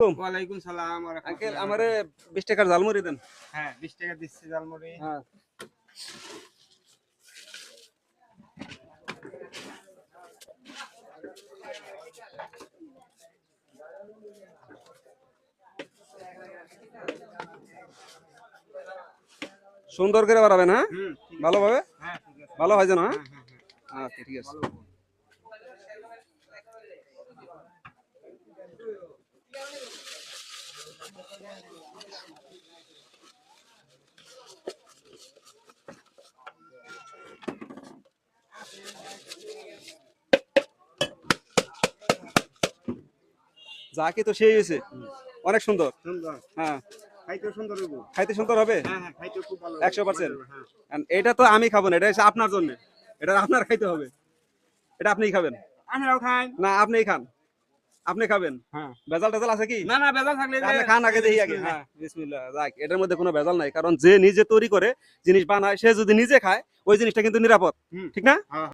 ওয়ালাইকুম সালাম আঙ্কেল আমারে 20 টাকার ঝালমুড়ি দেন। হ্যাঁ 20 টাকা দিচ্ছি ঝালমুড়ি। হ্যাঁ সুন্দর করে বাড়াবেন। হ্যাঁ ভালোভাবে, হ্যাঁ ঠিক আছে। ভালো হয় যেন। হ্যাঁ হ্যাঁ হ্যাঁ আচ্ছা ঠিক আছে। যা কি তো সেই হয়েছে, অনেক সুন্দর। সুন্দর। হ্যাঁ খাইতে সুন্দর হইবো। খাইতে সুন্দর হবে হ্যাঁ হ্যাঁ খাইতে খুব ভালো। 100%। হ্যাঁ। And এটা তো আমি খাবো না, এটা হচ্ছে আপনার জন্য, এটা আপনার খাইতে হবে, এটা আপনিই খাবেন। আমরাও খাই। না আপনিই খান, আপনি খাবেন। হ্যাঁ। ভেজাল টেজাল আছে কি? না না ভেজাল থাকলে আপনি খান আগে, দেখি আগে। হ্যাঁ বিসমিল্লাহ। যাক, এটার মধ্যে কোনো ভেজাল নাই, কারণ যে নিজে তৈরি করে জিনিস বানায় সে যদি নিজে খায় ওই জিনিসটা কিন্তু নিরাপদ, ঠিক না? হ্যাঁ।